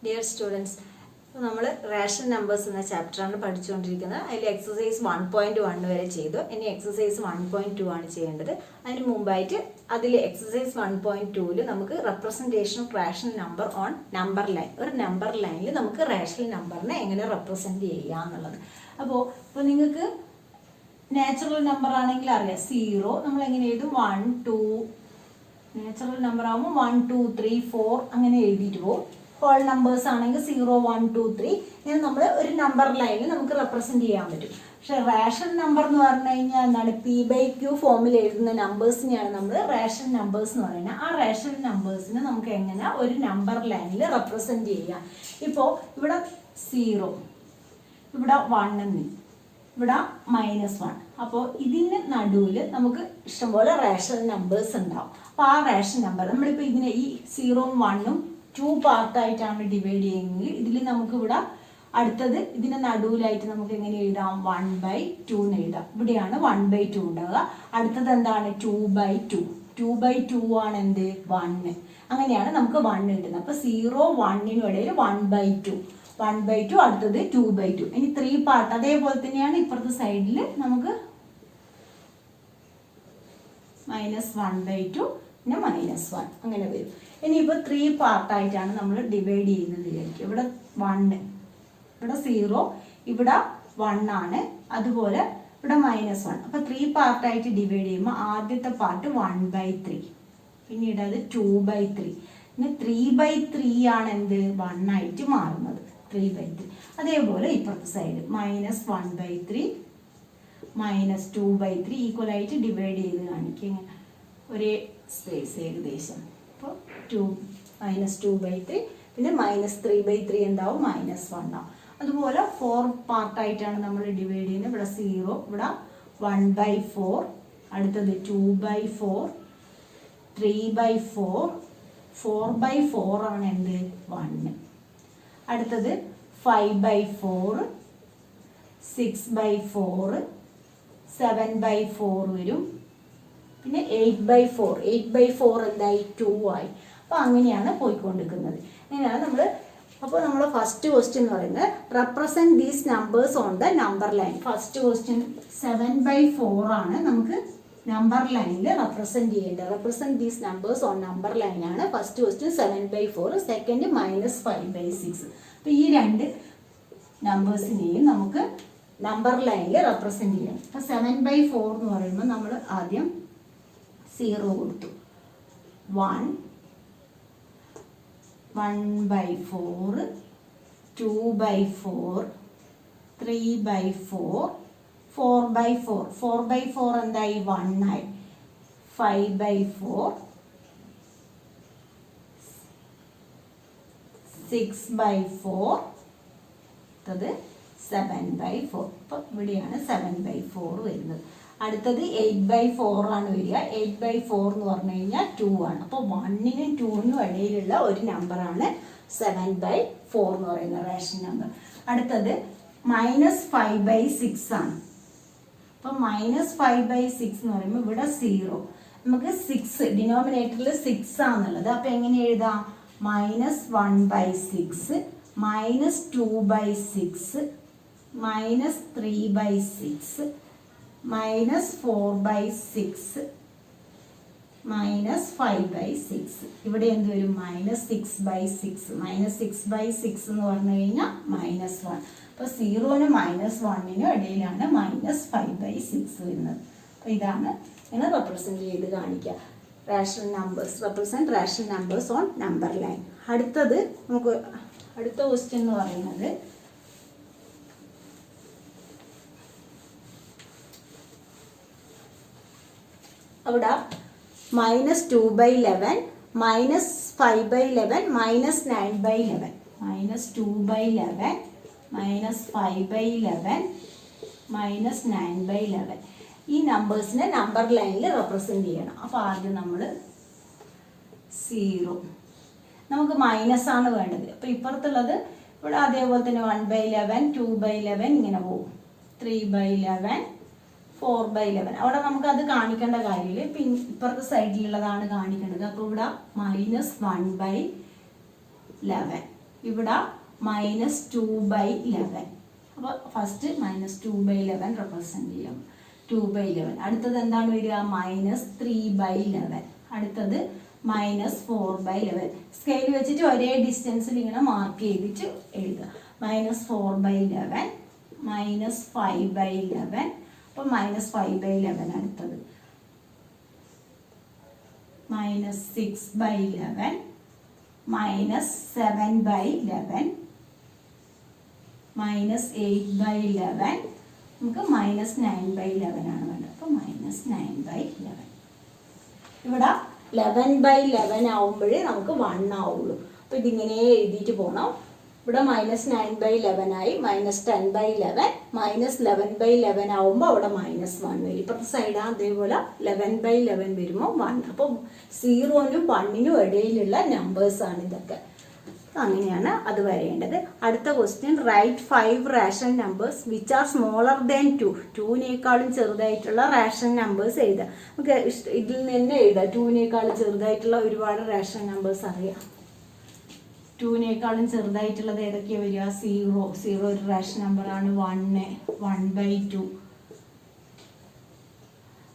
Dear students, നമ്മൾ ration numbers എന്ന ചാപ്റ്ററാണ് പഠിച്ചുകൊണ്ടിരിക്കുന്നത്. അതിൽ എക്സസൈസ് 1.1 വരെ ചെയ്തു. ഇനി എക്സസൈസ് 1.2 ആണ് ചെയ്യേണ്ടത്. അതിന് മുമ്പായിട്ട് അതിൽ എക്സസൈസ് 1.2ൽ നമുക്ക് representation of ration number on number line, ഒരു നമ്പർ ലൈനിൽ നമുക്ക് റേഷൻ നമ്പറിനെ എങ്ങനെ റെപ്രസെൻറ്റ് ചെയ്യുക എന്നുള്ളത്. ഇപ്പോൾ നിങ്ങൾക്ക് നാച്ചുറൽ നമ്പർ ആണെങ്കിൽ അറിയാം, 0 നമ്മൾ എങ്ങനെ എഴുതും, 1 2, നാച്ചുറൽ നമ്പർ ആകുമ്പോൾ 1 2 3 4 അങ്ങനെ എഴുതിയിട്ട് പോകും. ഹോൾ നമ്പേഴ്സ് ആണെങ്കിൽ 0 1 2 3 ഇങ്ങനെ നമ്മൾ ഒരു നമ്പർ ലൈനിൽ നമുക്ക് റെപ്രസെൻറ്റ് ചെയ്യാൻ പറ്റും. പക്ഷെ റേഷൻ നമ്പർ എന്ന് പറഞ്ഞു കഴിഞ്ഞാൽ എന്താണ്, P/Q ഫോമിൽ എഴുതുന്ന നമ്പേഴ്സിനെയാണ് നമ്മൾ റേഷൻ നമ്പേഴ്സ് എന്ന് പറയുന്നത്. ആ റേഷൻ നമ്പേഴ്സിനെ നമുക്ക് എങ്ങനെ ഒരു നമ്പർ ലൈനിൽ റെപ്രസെൻറ്റ് ചെയ്യാം. ഇപ്പോൾ ഇവിടെ 0, ഇവിടെ 1, ഇവിടെ -1. അപ്പോൾ ഇതിന് നടുവിൽ നമുക്ക് ഇഷ്ടംപോലെ റേഷൻ നമ്പേഴ്സ് ഉണ്ടാവും. അപ്പോൾ ആ റേഷൻ നമ്പർ നമ്മളിപ്പോൾ ഇതിനെ ഈ 0ഉം 1ഉം 2 പാർട്ടായിട്ടാണ് ഡിവൈഡ് ചെയ്യുന്നത്. ഇതിൽ നമുക്ക് ഇവിടെ അടുത്തത് ഇതിന് നടുവിലായിട്ട് നമുക്ക് എങ്ങനെ എഴുതാം, 1/2 എന്ന് എഴുതാം. ഇവിടെയാണ് 1/2 ഉണ്ടാവുക. അടുത്തത് എന്താണ്, 2/2. 2/2 ആണ് എന്ത്, 1. അങ്ങനെയാണ് നമുക്ക് 1 കിട്ടുന്നത്. അപ്പോൾ 0 1നും ഇടയിൽ 1/2, 1/2, അടുത്തത് 2/2. ഇനി 3 പാർട്ട് അതേപോലെ തന്നെയാണ് ഇപ്പുറത്തെ സൈഡിൽ നമുക്ക് -1/2 പിന്നെ -1 അങ്ങനെ വരും. ഇനിയിപ്പോൾ 3 പാർട്ടായിട്ടാണ് നമ്മൾ ഡിവൈഡ് ചെയ്യുന്നത് വിചാരിക്കും. ഇവിടെ 1, ഇവിടെ 0, ഇവിടെ 1 ആണ്, അതുപോലെ ഇവിടെ -1. അപ്പോൾ 3 പാർട്ടായിട്ട് ഡിവൈഡ് ചെയ്യുമ്പോൾ ആദ്യത്തെ പാർട്ട് 1/3, പിന്നീട് അത് 2/3, പിന്നെ 3/3 ആണ് എന്ത്, 1 ആയിട്ട് മാറുന്നത്, 3/3. അതേപോലെ ഇപ്പുറത്തെ സൈഡ് -1/3 -2/3 ഈക്വൽ ആയിട്ട് ഡിവൈഡ് ചെയ്ത് കാണിക്കുക. ഇങ്ങനെ ഒരേ സ്പേസ് ഏകദേശം. അപ്പോൾ -2/3 പിന്നെ -3/3 എന്താവും, -1 ആവും. അതുപോലെ 4 പാർട്ടായിട്ടാണ് നമ്മൾ ഡിവൈഡ് ചെയ്യുന്നത്. ഇവിടെ 0, ഇവിടെ 1/4, അടുത്തത് 2/4, 3/4, 4/4 ആണ് എന്ത്, 1. അടുത്തത് 5/4, 6/4, 7/4 വരും. പിന്നെ 8/4, 8/4 എന്തായി, 2 ആയി. അപ്പോൾ അങ്ങനെയാണ് പോയിക്കൊണ്ടിരിക്കുന്നത്. അങ്ങനെയാണ് നമ്മൾ. അപ്പോൾ നമ്മൾ ഫസ്റ്റ് ക്വസ്റ്റ്യൻ എന്ന് പറയുന്നത് represent these numbers on the number line. First question 7/4 ആണ് നമുക്ക് നമ്പർ ലൈനിൽ റെപ്രസെൻറ്റ് ചെയ്യേണ്ടത്. Represent these numbers on number line ആണ് ഫസ്റ്റ് ക്വസ്റ്റ്യൻ. 7/4, സെക്കൻഡ് -5/6. അപ്പോൾ ഈ രണ്ട് നമ്പേഴ്സിനെയും നമുക്ക് നമ്പർ ലൈനിൽ റെപ്രസെൻറ്റ് ചെയ്യണം. അപ്പോൾ 7/4 എന്ന് പറയുമ്പോൾ നമ്മൾ ആദ്യം 0 കൊടുത്തു, 1, 1/4, 2/4, 3/4, 4/4. 4/4 എന്തായി, 1 ആയി. 5/4, 6/4, അടുത്തത് 7/4. അപ്പോൾ ഇവിടെയാണ് 7/4 വരുന്നത്. അടുത്തത് 8/4 ആണ് വരിക. 8/4 എന്ന് പറഞ്ഞു കഴിഞ്ഞാൽ 2 ആണ്. അപ്പോൾ 1നും 2നും ഇടയിലുള്ള ഒരു നമ്പറാണ് 7/4 എന്ന് പറയുന്ന റേഷൻ നമ്പർ. അടുത്തത് -5/6 ആണ്. അപ്പോൾ -5/6 എന്ന് പറയുമ്പോൾ ഇവിടെ 0, നമുക്ക് 6 ഡിനോമിനേറ്ററിൽ 6 ആണെന്നുള്ളത്. അപ്പോൾ എങ്ങനെ എഴുതാം, -1/6, -2/6, -3/6, -4/6, -5/6. ഇവിടെ എന്ത് വരും, -6/6. -6/6 എന്ന് പറഞ്ഞു കഴിഞ്ഞാൽ -1. അപ്പോൾ 0നും -1നും ഇടയിലാണ് -5/6 വരുന്നത്. അപ്പോൾ ഇതാണ് ഇങ്ങനെ റെപ്രസെൻറ്റ് ചെയ്ത് കാണിക്കുക. Ration numbers, represent ration numbers on number line. അടുത്തത് നമുക്ക് അടുത്ത ക്വസ്റ്റ്യൻ എന്ന് പറയുന്നത് അവിടെ -2/11, -5/11, -9/11. -2/11, -5/11, -9/11. ഈ നമ്പേഴ്സിനെ നമ്പർ ലൈനിൽ റെപ്രസെൻറ്റ് ചെയ്യണം. അപ്പോൾ ആദ്യം നമ്മൾ 0, നമുക്ക് മൈനസാണ് വേണ്ടത്. അപ്പോൾ ഇപ്പുറത്തുള്ളത് ഇവിടെ അതേപോലെ തന്നെ 1/11, 2/11 ഇങ്ങനെ പോകും. 3/11, 4/11. അവിടെ നമുക്കത് കാണിക്കേണ്ട കാര്യമില്ല. പിന്നെ ഇപ്പുറത്തെ സൈഡിലുള്ളതാണ് കാണിക്കേണ്ടത്. അപ്പോൾ ഇവിടെ -1/11, ഇവിടെ -2/11. അപ്പോൾ ഫസ്റ്റ് -2/11 റെപ്രസെൻറ്റ് ചെയ്യാം. 2/11. അടുത്തത് എന്താണ് വരിക? -3/11. അടുത്തത് -4/11. സ്കെയിൽ വെച്ചിട്ട് ഒരേ ഡിസ്റ്റൻസിൽ ഇങ്ങനെ മാർക്ക് ചെയ്തിട്ട് എഴുതുക. -4/11, -5/11. അപ്പോൾ -5/11. അടുത്തത് -6/11, -7/11, -8/11. നമുക്ക് -9/11 ആണ് വേണ്ടത്. അപ്പോൾ -9/11. ഇവിടെ 11/11 ആവുമ്പോഴേ നമുക്ക് 1 ആവുള്ളൂ. അപ്പോൾ ഇതിങ്ങനെ എഴുതിയിട്ട് പോകണം. ഇവിടെ -9/11 ആയി, -10/11, -11/11 ആവുമ്പോൾ അവിടെ -1 വരും. ഇപ്പുറത്തെ സൈഡ് അതേപോലെ 11/11 വരുമ്പോൾ 1. അപ്പോൾ 0-നും 1-നും ഇടയിലുള്ള നമ്പേഴ്സാണ് ഇതൊക്കെ. അങ്ങനെയാണ് അത് വരേണ്ടത്. അടുത്ത question, write 5 rational numbers which are smaller than 2. 2-നേക്കാളും ചെറുതായിട്ടുള്ള റാഷണൽ നമ്പേഴ്സ് എഴുതുക. നമുക്ക് ഇതിൽ നിന്ന് എഴുതാം. 2-നേക്കാളും ചെറുതായിട്ടുള്ള ഒരുപാട് റാഷണൽ നമ്പേഴ്സ് അറിയാം. 2-നേക്കാളും ചെറുതായിട്ടുള്ളത് ഏതൊക്കെയാണ് വരിക? 0 ഒരു റാഷണൽ നമ്പറാണ്. 1, 1/2,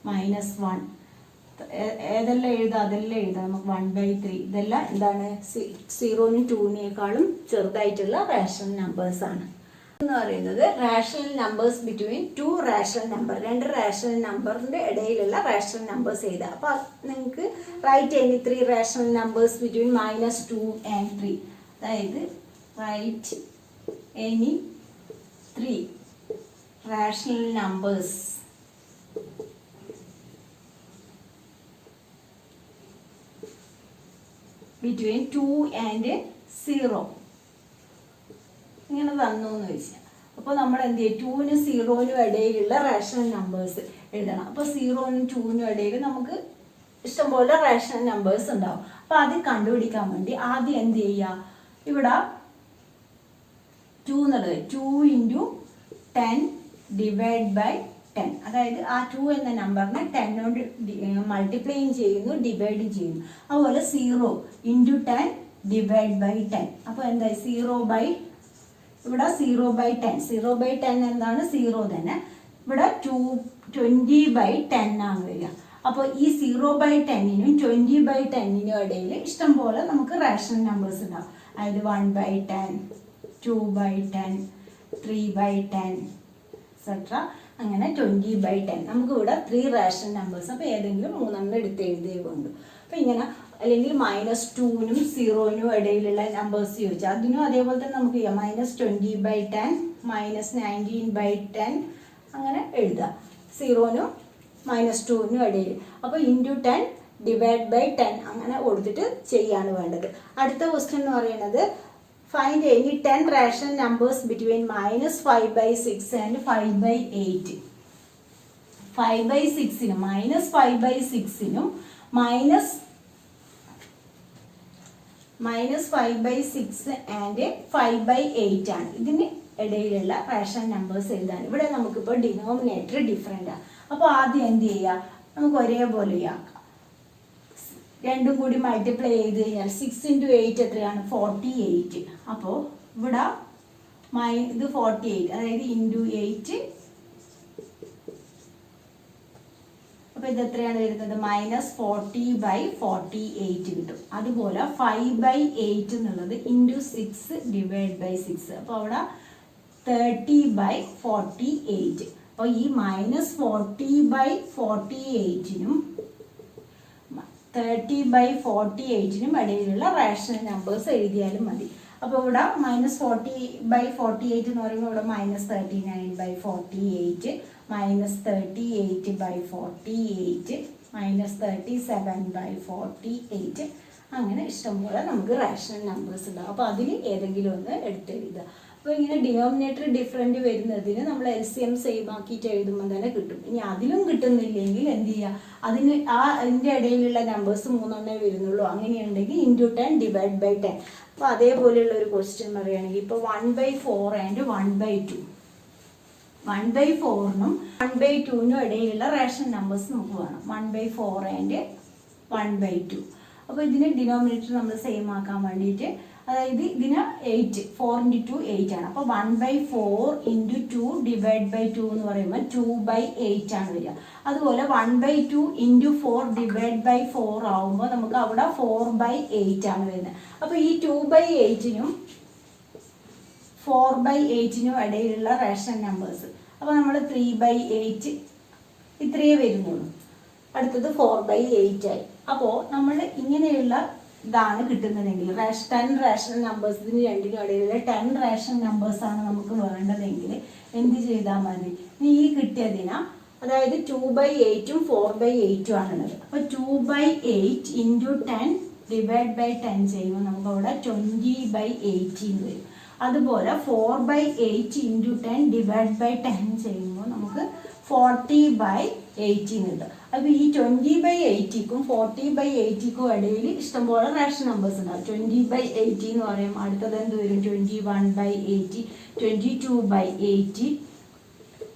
-1. ഏതെല്ലാം എഴുതാം? അതെല്ലാം എഴുതാം. നമുക്ക് 1/3. ഇതെല്ലാം എന്താണ്? 0-നും 2-നേക്കാളും ചെറുതായിട്ടുള്ള റാഷണൽ നമ്പേഴ്സ് ആണ്. എന്ന് പറയുന്നത് rational numbers between 2 rational number. 2 rational നമ്പറിന്റെ ഇടയിലുള്ള റാഷണൽ നമ്പേഴ്സ് എഴുതാം. അപ്പോൾ നിങ്ങൾക്ക് write any 3 rational numbers between -2 and 3. അതായത് write any 3 rational numbers between 2 and 0. ഇങ്ങനെ തന്നു എന്ന് വെച്ചാൽ അപ്പോൾ നമ്മൾ എന്ത് ചെയ്യും? 2-നും 0-നും ഇടയിലുള്ള റാഷണൽ നമ്പേഴ്സ് എഴുതണം. അപ്പോൾ 0-നും 2-നും ഇടയിൽ നമുക്ക് ഇഷ്ടംപോലെ റാഷണൽ നമ്പേഴ്സ് ഉണ്ടാവും. അപ്പോൾ അത് കണ്ടുപിടിക്കാൻ വേണ്ടി ആദ്യം എന്ത് ചെയ്യുക? ഇവിടെ 2 എന്നുള്ളത് 2 × 10 ÷ 10. അതായത് ആ 2 എന്ന നമ്പറിനെ 10 കൊണ്ട് മൾട്ടിപ്ലൈയും ചെയ്യുന്നു, ഡിവൈഡും ചെയ്യുന്നു. അതുപോലെ 0 × 10 ÷ 10. അപ്പോൾ എന്തായി? ഇവിടെ 0/10. 0/10 എന്താണ്? 0 തന്നെ. ഇവിടെ 20/10 ആണ് വരിക. അപ്പോൾ ഈ 0/10-നും 20/10-നും ഇടയിൽ ഇഷ്ടംപോലെ നമുക്ക് റാഷണൽ നമ്പേഴ്സ് ഉണ്ടാവും. അതായത് 1/10, 2/10, 3/10 എക്സെട്ര. അങ്ങനെ 20/10. നമുക്ക് ഇവിടെ 3 റാഷണൽ നമ്പേഴ്സ്. അപ്പോൾ ഏതെങ്കിലും 3 എടുത്ത് എഴുതിയേ വേണ്ടു. അപ്പോൾ ഇങ്ങനെ, അല്ലെങ്കിൽ -2-നും 0-നും ഇടയിലുള്ള നമ്പേഴ്സ് ചോദിച്ചാൽ അതിനും അതേപോലെ തന്നെ നമുക്ക് ചെയ്യാം. -20/10, -19/10 അങ്ങനെ എഴുതാം. 0-നും -2-നും ഇടയിൽ. അപ്പോൾ × 10 ÷ 10 അങ്ങനെ കൊടുത്തിട്ട് ചെയ്യാണ് വേണ്ടത്. അടുത്ത ക്വസ്റ്റ്യൻ എന്ന് പറയുന്നത്, find any 10 rational numbers between -5/6 and 5/8. 5/6-നും -5/6-നും -5/6 and 5/8 ആണ്. ഇതിന് ഇടയിലുള്ള റാഷണൽ നമ്പേഴ്സ് എഴുതാൻ. ഇവിടെ നമുക്കിപ്പോൾ ഡിനോമിനേറ്റർ ഡിഫറെൻ്റ് ആണ്. അപ്പോൾ ആദ്യം എന്ത് ചെയ്യുക? നമുക്ക് ഒരേപോലെ ആക്കാം. രണ്ടും കൂടി മൾട്ടിപ്ലൈ ചെയ്ത് കഴിഞ്ഞാൽ 6 × 8 എത്രയാണ്? 48. അപ്പോൾ ഇവിടെ ഇത് 48, അതായത് × 8. അപ്പോൾ ഇത് എത്രയാണ് വരുന്നത്? -40/48 കിട്ടും. അതുപോലെ 5/8 എന്നുള്ളത് × 6 ÷ 6. അപ്പോൾ അവിടെ 30/48. അപ്പോൾ ഈ -40/48-നും 30/48-നും ഇടയിലുള്ള റാഷണൽ നമ്പേഴ്സ് എഴുതിയാലും മതി. അപ്പോൾ ഇവിടെ -40/48 എന്ന് പറയുമ്പോൾ ഇവിടെ -39/48, -38/48, -37/48 അങ്ങനെ ഇഷ്ടംപോലെ നമുക്ക് റാഷണൽ നമ്പേഴ്സ് ഉണ്ടാവും. അപ്പോൾ അതിൽ ഏതെങ്കിലും ഒന്ന് എടുത്തെഴുതുക. അപ്പോൾ ഇങ്ങനെ ഡിനോമിനേറ്റർ ഡിഫറൻറ്റ് വരുന്നതിന് നമ്മൾ LCM സെയിം ആക്കിയിട്ട് എഴുതുമ്പോൾ തന്നെ കിട്ടും. ഇനി അതിലും കിട്ടുന്നില്ലെങ്കിൽ എന്ത് ചെയ്യുക? അതിൻ്റെ ഇടയിലുള്ള നമ്പേഴ്സ് 3 വരുന്നുള്ളൂ. അങ്ങനെയുണ്ടെങ്കിൽ × 10 ÷ 10. അപ്പോൾ അതേപോലെയുള്ള ഒരു ക്വസ്റ്റ്യൻ പറയുകയാണെങ്കിൽ ഇപ്പോൾ 1/4 and 1/2. 1/4-നും 1/2-നും ഇടയിലുള്ള റാഷണൽ നമ്പേഴ്സ് നമുക്ക് വേണം. 1/4 and 1/2. അപ്പോൾ ഇതിന് ഡിനോമിനേറ്റർ നമ്മൾ സെയിം ആക്കാൻ വേണ്ടിയിട്ട് അതായത് ഇതിന് 8 4 into 2 8 ആണ്. അപ്പോൾ 1/4 into 2 divided by 2 എന്ന് പറയുമ്പോൾ 2/8 ആണ് വരിക. അതുപോലെ 1/2 into 4 divided by 4 ആവുമ്പോൾ നമുക്ക് അവിടെ 4/8 ആണ് വരുന്നത്. അപ്പോൾ ഈ 2/8നും 4/8നും ഇടയിലുള്ള റേഷൻ നമ്പേഴ്സ്. അപ്പോൾ നമ്മൾ 3/8 ഇത്രയേ വരുന്നുള്ളൂ. അടുത്തത് 4/8 ആയി. അപ്പോൾ നമ്മൾ ഇങ്ങനെയുള്ള ഇതാണ് കിട്ടുന്നതെങ്കിൽ 10 റേഷൻ നമ്പേഴ്സ്, ഇതിന് രണ്ടിനും ഇടയിലുള്ള 10 റേഷൻ നമ്പേഴ്സാണ് നമുക്ക് വേണ്ടതെങ്കിൽ എന്ത് ചെയ്താൽ മതി? ഈ കിട്ടിയതിനാ, അതായത് 2/8ഉം 4/8ഉം ആണുള്ളത്. അപ്പോൾ 2/8 into 10 divided by 10 ചെയ്യുമ്പോൾ നമുക്ക് അവിടെ 20/18 വരും. അതുപോലെ 4/8 into 10 divided by 10 ചെയ്യുമ്പോൾ നമുക്ക് 40/18 കിട്ടും. അപ്പോൾ ഈ 20/80ക്കും 40/80ക്കും ഇടയിൽ ഇഷ്ടംപോലെ റേഷൻ നമ്പേഴ്സ് ഉണ്ടാവും. 20/80 എന്ന് പറയുമ്പോൾ അടുത്തത് എന്ത് വരും? 21/80, 22/80,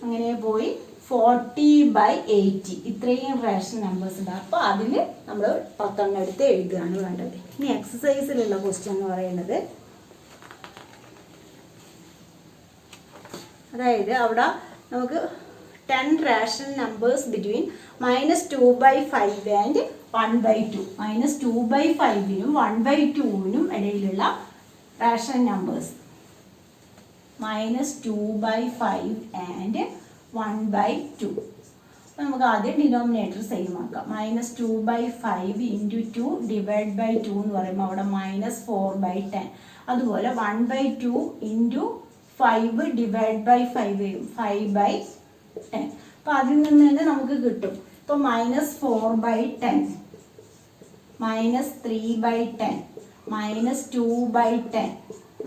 അങ്ങനെ പോയി 40/80. ഇത്രയും റേഷൻ നമ്പേഴ്സ് ഉണ്ടാവും. അപ്പോൾ അതിൽ നമ്മൾ 10 എടുത്ത് എഴുതുകയാണ് വേണ്ടത്. ഇനി എക്സസൈസിലുള്ള ക്വസ്റ്റ്യൻ എന്ന് പറയുന്നത്, അതായത് അവിടെ നമുക്ക് 10 റേഷൻ നമ്പേഴ്സ് ബിറ്റ്വീൻ -2/5 ആൻഡ് 1/2. -2/5നും 1/2നും ഇടയിലുള്ള റേഷൻ നമ്പേഴ്സ്. -2/5 ആൻഡ് 1/2. നമുക്ക് ആദ്യം ഡിനോമിനേറ്റർ സെയിം ആക്കാം. -2/5 into 2 divided by 2 എന്ന് പറയുമ്പോൾ അവിടെ -4/10. അതുപോലെ 1/2 into 5 divided by 5 വരും, 5/10. അപ്പോൾ അതിൽ നിന്ന് തന്നെ നമുക്ക് കിട്ടും. ഇപ്പോൾ -4/10, -3/10, -2/10,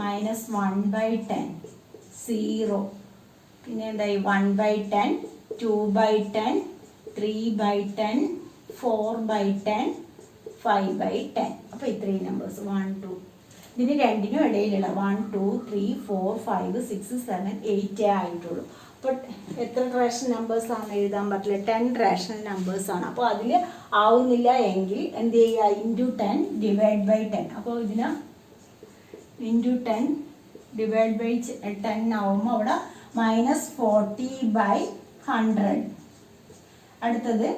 -1/10, 0. പിന്നെ എന്തായി? 1/10, 2/10, 3/10, 4/10, 5/10. അപ്പോൾ ഇത്രയും നമ്പേഴ്സ് 1, 2. ഇതിന് രണ്ടിനും ഇടയിലുള്ള 1, 2, 3, 4, 5, 6, 7, 8 ആയിട്ടുള്ളൂ. അപ്പോൾ എത്ര റേഷൻ നമ്പേഴ്സാണ് എഴുതാൻ പറ്റില്ല? 10 റേഷൻ നമ്പേഴ്സാണ്. അപ്പോൾ അതിൽ ആവുന്നില്ല എങ്കിൽ എന്ത് ചെയ്യുക? Into 10 divided by 10. അപ്പോൾ ഇതിന് ഇൻറ്റു 10 divided by 10 ആവുമ്പോൾ അവിടെ -40/100. അടുത്തത്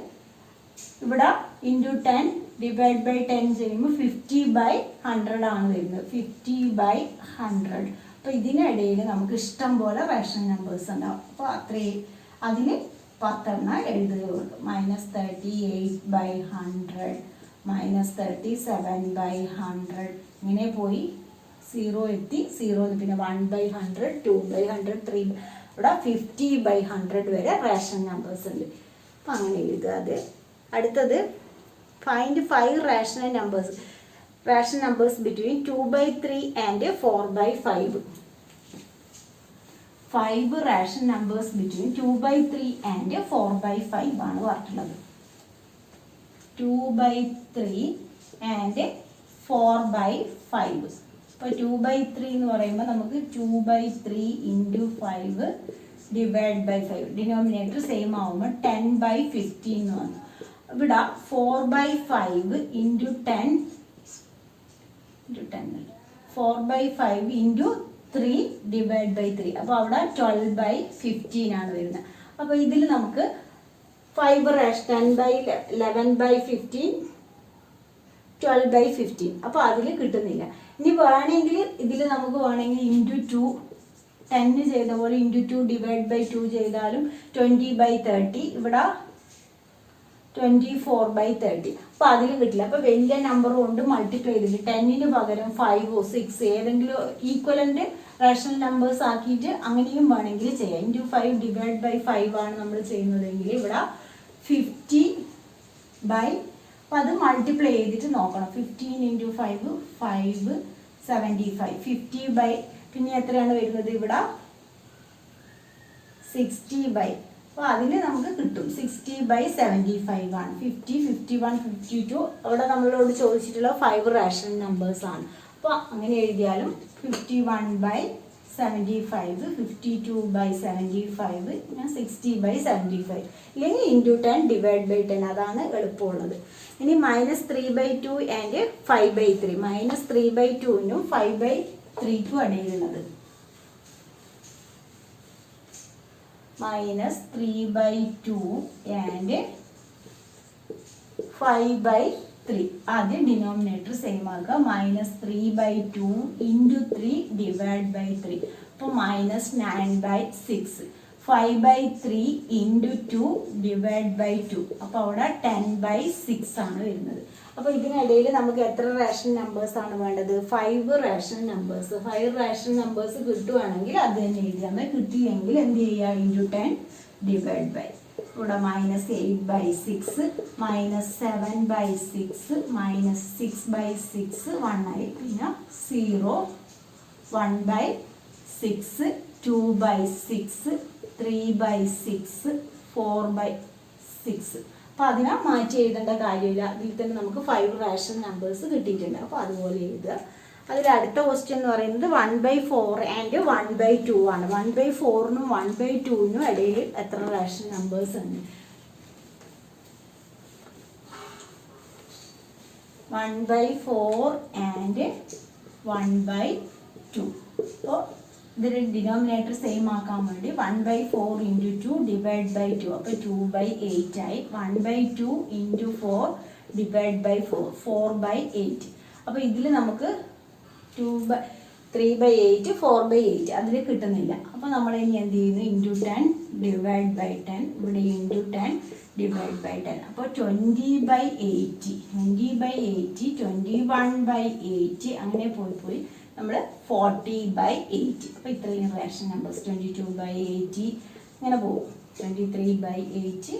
ഇവിടെ ഇൻറ്റു 10 divided by 10 ചെയ്യുമ്പോൾ 50/100 ആണ് വരുന്നത്. 50/100. അപ്പോൾ ഇതിനിടയിൽ നമുക്ക് ഇഷ്ടം പോലെ റേഷൻ നമ്പേഴ്സ് ഉണ്ടാവും. അപ്പോൾ അത്രയും അതിൽ 10 എഴുതുകയുള്ളൂ. -38/100, -37/100, ഇങ്ങനെ പോയി 0 എത്തി. 0 പിന്നെ 1/100, 2/100, 3. ഇവിടെ 50/100 വരെ റേഷൻ നമ്പേഴ്സ് ഉണ്ട്. അപ്പം അങ്ങനെ എഴുതുക. അത് അടുത്തത് find 5 rational numbers between 2/3 and 4/5. 5 rational numbers between 2/3 and 4/5 ആണ് പറഞ്ഞിട്ടുള്ളത്. 2/3 ആൻഡ് 4/5. ഇപ്പോൾ 2/3 എന്ന് പറയുമ്പോൾ നമുക്ക് 2/3 into 5 divided by 5. Denominator same ആവുമ്പോൾ 10/15 എന്ന് വന്നു. ഇവിടെ 4/5 into 10 4/5 into 3 divided by 3. അപ്പോൾ അവിടെ 12/15 ആണ് വരുന്നത്. അപ്പോൾ ഇതിൽ നമുക്ക് 5 റേഷൻ 10/11/15, 12/15. അപ്പോൾ അതിൽ കിട്ടുന്നില്ല. ഇനി വേണമെങ്കിൽ ഇതിൽ നമുക്ക് വേണമെങ്കിൽ ഇൻറ്റു 2 10 ചെയ്ത പോലെ ഇൻറ്റു 2 divided by 2 ചെയ്താലും 20/30. ഇവിടെ 24/30. അപ്പോൾ അതിൽ കിട്ടില്ല. അപ്പോൾ വലിയ നമ്പർ കൊണ്ട് മൾട്ടിപ്ലൈ ചെയ്തിട്ട് 10ന് പകരം 5 6 ഏതെങ്കിലും ഈക്വലൻ്റ് റേഷണൽ നമ്പേഴ്സ് ആക്കിയിട്ട് അങ്ങനെയും വേണമെങ്കിൽ ചെയ്യാം. ഇൻറ്റു 5 divided by 5 ആണ് നമ്മൾ ചെയ്യുന്നതെങ്കിൽ ഇവിടെ 50 by, അപ്പോൾ അത് മൾട്ടിപ്ലൈ ചെയ്തിട്ട് നോക്കണം. 15 into 5 575. 50 by പിന്നെ എത്രയാണ് വരുന്നത്? ഇവിടെ 60 by. അപ്പോൾ അതിൽ നമുക്ക് കിട്ടും 60/75 ആണ്. 50, 51, 52 അവിടെ നമ്മളോട് ചോദിച്ചിട്ടുള്ള 5 റേഷണൽ നമ്പേഴ്സ് ആണ്. അപ്പോൾ അങ്ങനെ എഴുതിയാലും 51/75 75, 52/75, പിന്നെ 60/75, ഇല്ലെങ്കിൽ ഇൻറ്റു 10 ഡിവൈഡ് ബൈ 10, അതാണ് എളുപ്പമുള്ളത്. ഇനി -3/2 ആൻഡ് 5/3, -3/2നും 5/3ക്കും ഇടയിലുള്ളത്, -3/2 ആൻഡ് 5/3. ആദ്യം ഡിനോമിനേറ്റർ സെയിം ആക്കുക. -3/2 ഇൻറ്റു 3 ഡിവൈഡ് ബൈ 3, അപ്പോൾ -9/6. 5/3 ഇൻറ്റു 2 ഡിവൈഡ് ബൈ 2, അപ്പോൾ അവിടെ 10/6 ആണ് വരുന്നത്. അപ്പോൾ ഇതിനിടയിൽ നമുക്ക് എത്ര റേഷൻ നമ്പേഴ്സ് ആണ് വേണ്ടത്? 5 റേഷൻ നമ്പേഴ്സ്. 5 റേഷൻ നമ്പേഴ്സ് കിട്ടുവാണെങ്കിൽ അത് തന്നെ എഴുതാം. കിട്ടിയില്ലെങ്കിൽ എന്ത് ചെയ്യുക? ഇൻറ്റു 10 ഡിവൈഡ് ബൈ, ഇവിടെ -8/6, -7/6, -6/6 1 ആയി, പിന്നെ 0, 1/6, 2/6, 3/6, 4/6. അപ്പോൾ അതിനെ മാറ്റി എഴുതേണ്ട കാര്യമില്ല. അതിൽ തന്നെ നമുക്ക് 5 റേഷൻ നമ്പേഴ്സ് കിട്ടിയിട്ടുണ്ട്. അപ്പോൾ അതുപോലെ എഴുതുക. അതിൽ അടുത്ത ക്വസ്റ്റ്യൻ എന്ന് പറയുന്നത് 1/4 ആൻഡ് 1/2 ആണ്. 1/4നും 1/2നും ഇടയിൽ എത്ര റേഷൻ നമ്പേഴ്സ് ഉണ്ട്? 1/4 ആൻഡ് 1/2. അപ്പോൾ ഇതിൽ ഡിനോമിനേറ്റർ സെയിം ആക്കാൻ വേണ്ടി 1/4 ഇൻറ്റു 2 ഡിവൈഡ് ബൈ 2, അപ്പോൾ 2/8 ആയി. 1/2 ഇൻറ്റു 4 ഡിവൈഡ് ബൈ 4, 4/8. അപ്പോൾ ഇതിൽ നമുക്ക് 3/8, 4/8 അതിൽ കിട്ടുന്നില്ല. അപ്പോൾ നമ്മൾ ഇനി എന്ത് ചെയ്യുന്നു? ഇൻറ്റു 10 ഡിവൈഡ് ബൈ 10, ഇവിടെ ഇൻറ്റു 10 ഡിവൈഡ് ബൈ 10, അപ്പോൾ 20/80, 20/80, 21/8, അങ്ങനെ പോയി നമ്മൾ 40/8. അപ്പോൾ ഇത്രയും റേഷൻ നമ്പേഴ്സ്. 22/80 ഇങ്ങനെ പോകും, 23/8.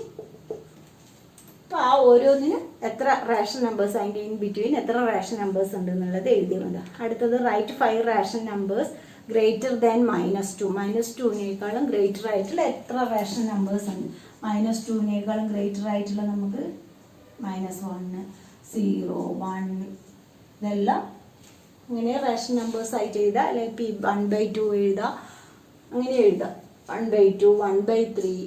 അപ്പോൾ ആ ഓരോന്നിനും എത്ര റേഷൻ നമ്പേഴ്സ്, അതിൻ്റെ ഇൻ ബിറ്റ്വീൻ എത്ര റേഷൻ നമ്പേഴ്സ് ഉണ്ട് എന്നുള്ളത് എഴുതിയിട്ടുണ്ട്. അടുത്തത് write 5 rational numbers greater than -2. -2നേക്കാളും ഗ്രേറ്റർ ആയിട്ടുള്ള എത്ര റേഷൻ നമ്പേഴ്സ് ഉണ്ട്? -2നേക്കാളും ഗ്രേറ്റർ ആയിട്ടുള്ള നമുക്ക് -1, 0, 1 ഇതെല്ലാം ഇങ്ങനെ റേഷൻ നമ്പേഴ്സ് ആയിട്ട് എഴുതാം. അല്ലെങ്കിൽ 1/2 എഴുതാം, അങ്ങനെ എഴുതാം. 1/2, 1/3.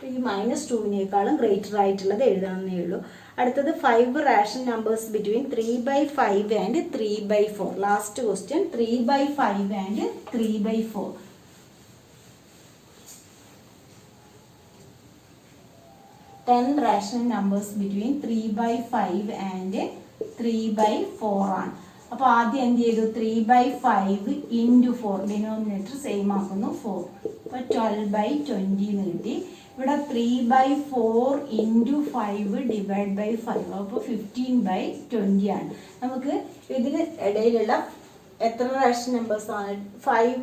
ഈ -2നേക്കാളും ഗ്രേറ്റർ ആയിട്ടുള്ളത് എഴുതാമെന്നേ ഉള്ളൂ. അടുത്തത് 5 rational numbers between 3/5 and 3/4. Last question 3/5 and 3/4. 10 ration numbers between 3/5 and 3/4 ആണ്. അപ്പോൾ ആദ്യം എന്ത് ചെയ്തു? 3/5 ഇൻറ്റു 4, ഡിനോമിനേറ്റർ സെയിം ആക്കുന്നു 4, അപ്പോൾ 12/20 എന്ന് കിട്ടി. ഇവിടെ 3/4 ഇൻറ്റു 5 ഡിവൈഡ് ബൈ 5, അപ്പോൾ 15/20 ആണ്. നമുക്ക് ഇതിന് ഇടയിലുള്ള എത്ര റേഷൻ നമ്പേഴ്സ് ആണ്? 10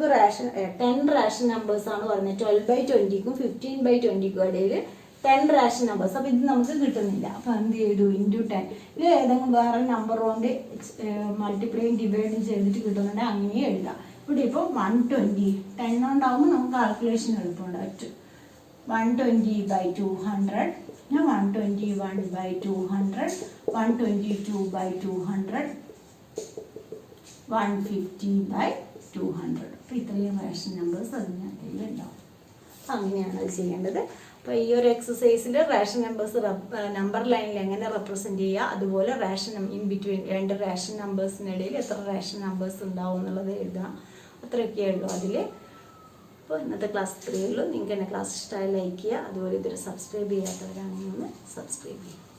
റേഷൻ നമ്പേഴ്സ് ആണ് പറഞ്ഞത്. 12/20ക്കും 15/20ക്കും ഇടയിൽ 10 റേഷൻ നമ്പേഴ്സ്. അപ്പോൾ ഇത് നമുക്ക് കിട്ടുന്നില്ല. അപ്പോൾ എന്ത് ചെയ്തു? ഇൻറ്റു 10. ഇത് ഏതെങ്കിലും വേറെ നമ്പർ കൊണ്ട് മൾട്ടിപ്ലൈയും ഡിവൈഡും ചെയ്തിട്ട് കിട്ടുന്നുണ്ടെങ്കിൽ അങ്ങനെ എഴുതാം. ഇവിടെ ഇപ്പോൾ 120, 10 കൊണ്ടാകുമ്പോൾ നമുക്ക് കാൽക്കുലേഷൻ എളുപ്പമുണ്ടായിട്ട് 120/200, 121/200, 122/200, 150/200. അപ്പോൾ ഇത്രയും റേഷൻ നമ്പേഴ്സ് അതിനകത്ത് ഉണ്ടാവും. അങ്ങനെയാണ് അത് ചെയ്യേണ്ടത്. അപ്പോൾ ഈ ഒരു എക്സസൈസിൽ റേഷൻ നമ്പേഴ്സ് നമ്പർ ലൈനിൽ എങ്ങനെ റെപ്രസെൻറ്റ് ചെയ്യുക, അതുപോലെ റേഷൻ ഇൻ ബിറ്റ്വീൻ 2 റേഷൻ നമ്പേഴ്സിനിടയിൽ എത്ര റേഷൻ നമ്പേഴ്സ് ഉണ്ടാവും എന്നുള്ളത് എഴുതാം. അത്രയൊക്കെ ഉള്ളൂ അതിൽ. അപ്പോൾ ഇന്നത്തെ ക്ലാസ് ഇത്രയേ ഉള്ളൂ. നിങ്ങൾക്ക് എൻ്റെ ക്ലാസ് ഇഷ്ടമായി ലൈക്ക് ചെയ്യുക. അതുപോലെ ഇതൊരു സബ്സ്ക്രൈബ് ചെയ്യാത്തവരാണെങ്കിൽ ഒന്ന് സബ്സ്ക്രൈബ് ചെയ്യുക.